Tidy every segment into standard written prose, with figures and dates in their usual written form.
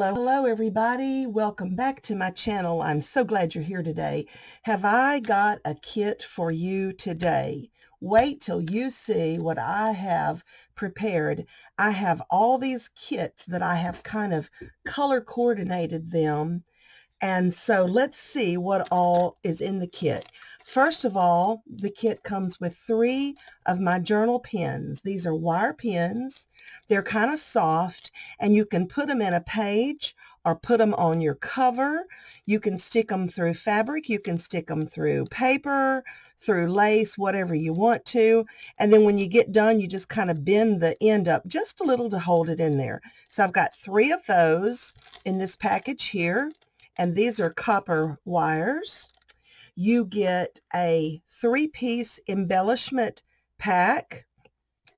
Hello everybody. Welcome back to my channel. I'm so glad you're here today. Have I got a kit for you today? Wait till you see what I have prepared. I have all these kits that I have kind of color coordinated them. And so let's see what all is in the kit. First of all, the kit comes with 3 of my journal pens. These are wire pens. They're kind of soft, and you can put them in a page or put them on your cover. You can stick them through fabric. You can stick them through paper, through lace, whatever you want to. And then when you get done, you just kind of bend the end up just a little to hold it in there. So I've got 3 of those in this package here. And these are copper wires. You get a 3-piece embellishment pack.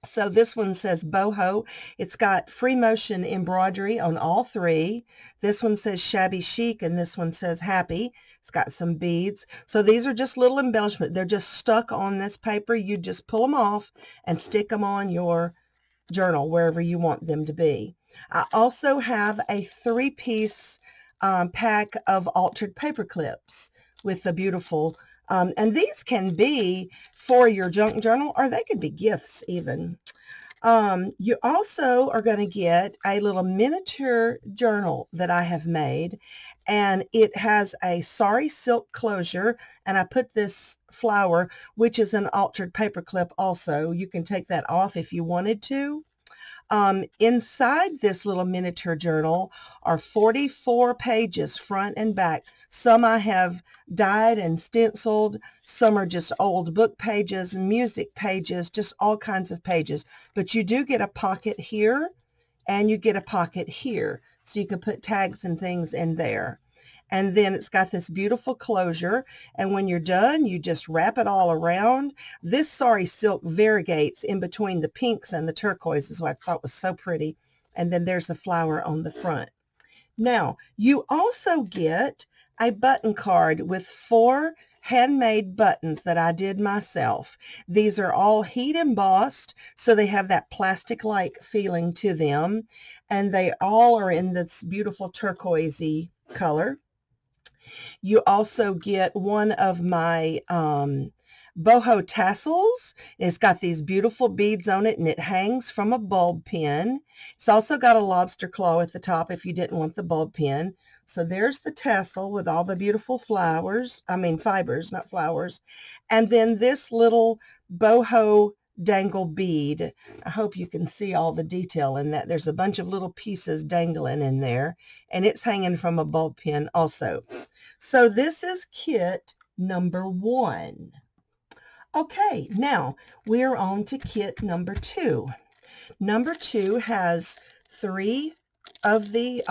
So this one says boho. It's got free motion embroidery on all 3. This one says shabby chic, and this one says happy. It's got some beads. So these are just little embellishment. They're just stuck on this paper. You just pull them off and stick them on your journal wherever you want them to be. I also have a 3-piece pack of altered paper clips with the beautiful, and these can be for your junk journal, or they could be gifts even. You also are going to get a little miniature journal that I have made, and it has a Sari silk closure, and I put this flower, which is an altered paper clip also. You can take that off if you wanted to. Inside this little miniature journal are 44 pages front and back. Some I have dyed and stenciled. Some are just old book pages, music pages, just all kinds of pages. But you do get a pocket here and you get a pocket here. So you can put tags and things in there. And then it's got this beautiful closure. And when you're done, you just wrap it all around. This Sari silk variegates in between the pinks and the turquoises, what I thought was so pretty. And then there's a flower on the front. Now, you also get a button card with 4 handmade buttons that I did myself. These are all heat embossed, so they have that plastic-like feeling to them. And they all are in this beautiful turquoisey color. You also get one of my boho tassels. It's got these beautiful beads on it, and it hangs from a bulb pin. It's also got a lobster claw at the top if you didn't want the bulb pin. So there's the tassel with all the beautiful fibers, not flowers. And then this little boho dangle bead. I hope you can see all the detail in that. There's a bunch of little pieces dangling in there, and it's hanging from a bulb pin also. So this is kit number 1. Okay, now we're on to kit number 2. Number 2 has 3 of the,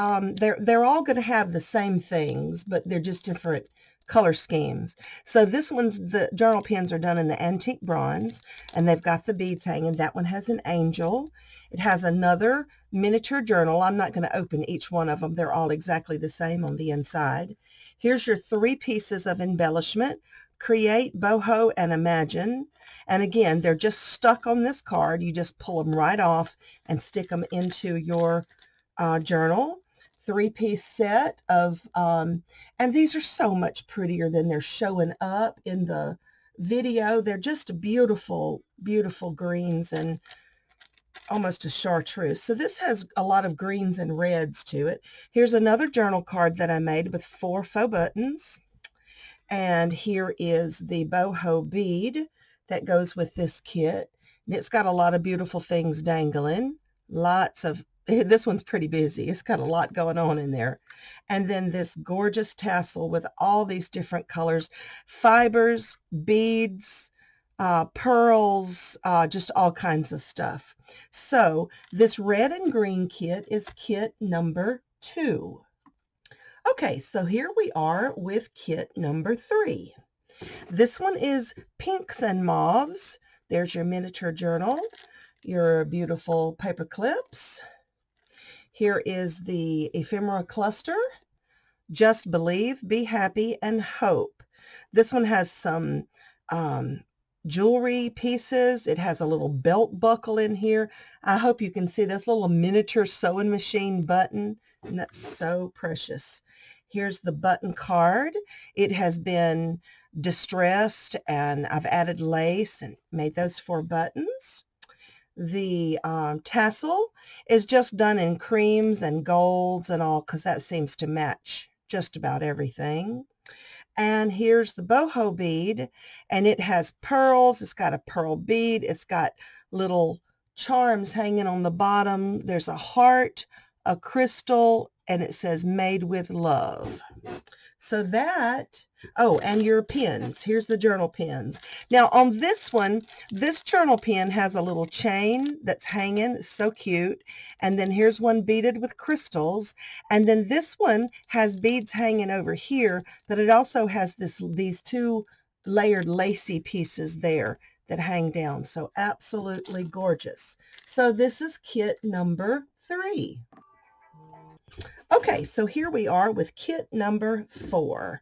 they're all going to have the same things, but they're just different color schemes. So this one's, the journal pens are done in the antique bronze, and they've got the beads hanging. That one has an angel. It has another miniature journal. I'm not going to open each one of them. They're all exactly the same on the inside. Here's your 3 pieces of embellishment: create, boho, and imagine. And again, they're just stuck on this card. You just pull them right off and stick them into your journal. 3-piece set of, and these are so much prettier than they're showing up in the video. They're just beautiful, beautiful greens and almost a chartreuse. So this has a lot of greens and reds to it. Here's another journal card that I made with 4 faux buttons. And here is the boho bead that goes with this kit. And it's got a lot of beautiful things dangling. Lots of, this one's pretty busy. It's got a lot going on in there. And then this gorgeous tassel with all these different colors, fibers, beads, pearls, just all kinds of stuff. So this red and green kit is kit number 2. Okay, so here we are with kit number 3. This one is pinks and mauves. There's your miniature journal, your beautiful paper clips. Here is the ephemera cluster, just believe, be happy, and hope. This one has some jewelry pieces. It has a little belt buckle in here. I hope you can see this little miniature sewing machine button. And that's so precious. Here's the button card. It has been distressed, and I've added lace and made those 4 buttons. The tassel is just done in creams and golds and all, because that seems to match just about everything. And here's the boho bead, and it has pearls. It's got a pearl bead. It's got little charms hanging on the bottom. There's a heart, a crystal, and it says made with love. So that, oh, and your pins. Here's the journal pins. Now on this one, this journal pin has a little chain that's hanging. It's so cute. And then here's one beaded with crystals. And then this one has beads hanging over here, but it also has these 2 layered lacy pieces there that hang down. So absolutely gorgeous. So this is kit number 3. Okay, so here we are with kit number 4.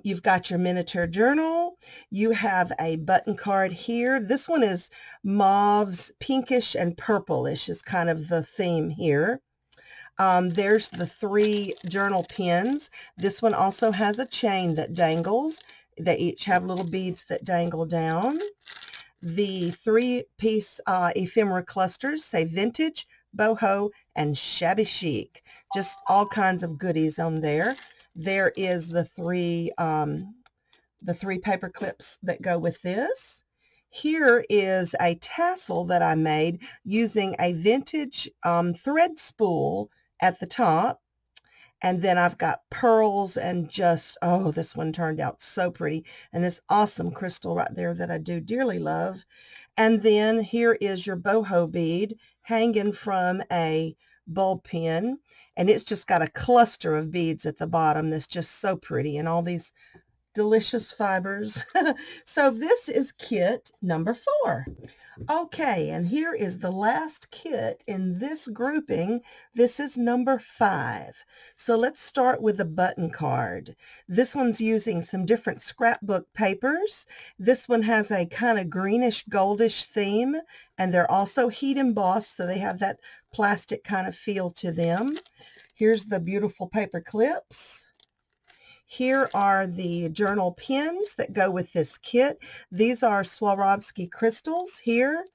You've got your miniature journal. You have a button card here. This one is mauves, pinkish and purplish is kind of the theme here. There's the 3 journal pins. This one also has a chain that dangles. They each have little beads that dangle down. The 3-piece ephemera clusters say vintage, boho, and shabby chic. Just all kinds of goodies on there. There is the 3 paper clips that go with this. Here is a tassel that I made using a vintage thread spool at the top. And then I've got pearls and just, oh, this one turned out so pretty. And this awesome crystal right there that I do dearly love. And then here is your boho bead hanging from a bulb pin. And it's just got a cluster of beads at the bottom that's just so pretty, and all these delicious fibers. So this is kit number 4. Okay, and here is the last kit in this grouping. This is number 5. So let's start with the button card. This one's using some different scrapbook papers. This one has a kind of greenish goldish theme, and they're also heat embossed, so they have that plastic kind of feel to them. Here's the beautiful paper clips. Here are the journal pins that go with this kit. These are Swarovski crystals here.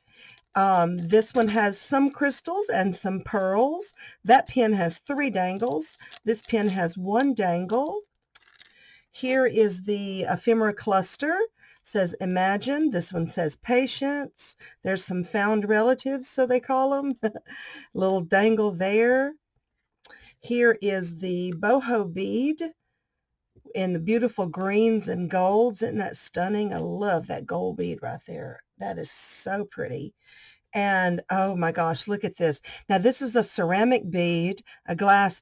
This one has some crystals and some pearls. That pin has 3 dangles. This pin has 1 dangle. Here is the ephemera cluster. It says imagine. This one says patience. There's some found relatives, so they call them. Little dangle there. Here is the boho bead in the beautiful greens and golds. Isn't that stunning? I love that gold bead right there. That is so pretty. And oh my gosh, look at this. Now this is a ceramic bead, a glass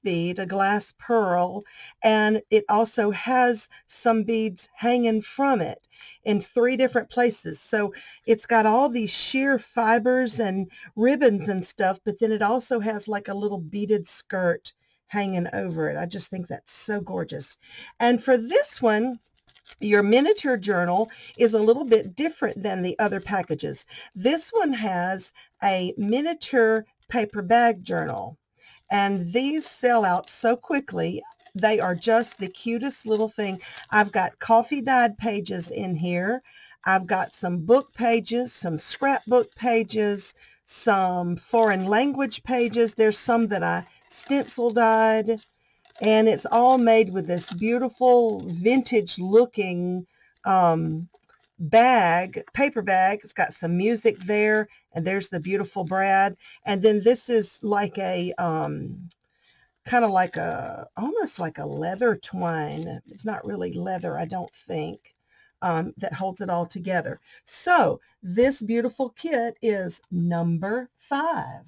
pearl, and it also has some beads hanging from it in 3 different places. So it's got all these sheer fibers and ribbons and stuff, but then it also has like a little beaded skirt hanging over it. I just think that's so gorgeous. And for this one, your miniature journal is a little bit different than the other packages. This one has a miniature paper bag journal, and these sell out so quickly. They are just the cutest little thing. I've got coffee dyed pages in here. I've got some book pages, some scrapbook pages, some foreign language pages. There's some that I stencil dyed, and it's all made with this beautiful vintage looking bag, paper bag. It's got some music there, and there's the beautiful Brad. And then this is like a kind of like almost like a leather twine. It's not really leather, I don't think, that holds it all together. So this beautiful kit is number 5.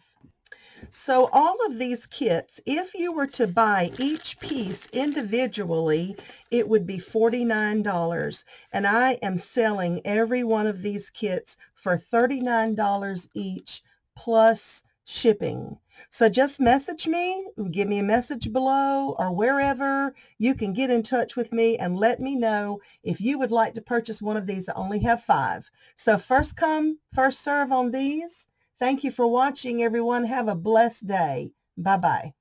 So all of these kits, if you were to buy each piece individually, it would be $49. And I am selling every one of these kits for $39 each plus shipping. So just message me, give me a message below or wherever. You can get in touch with me and let me know if you would like to purchase one of these. I only have 5. So first come, first serve on these. Thank you for watching, everyone. Have a blessed day. Bye-bye.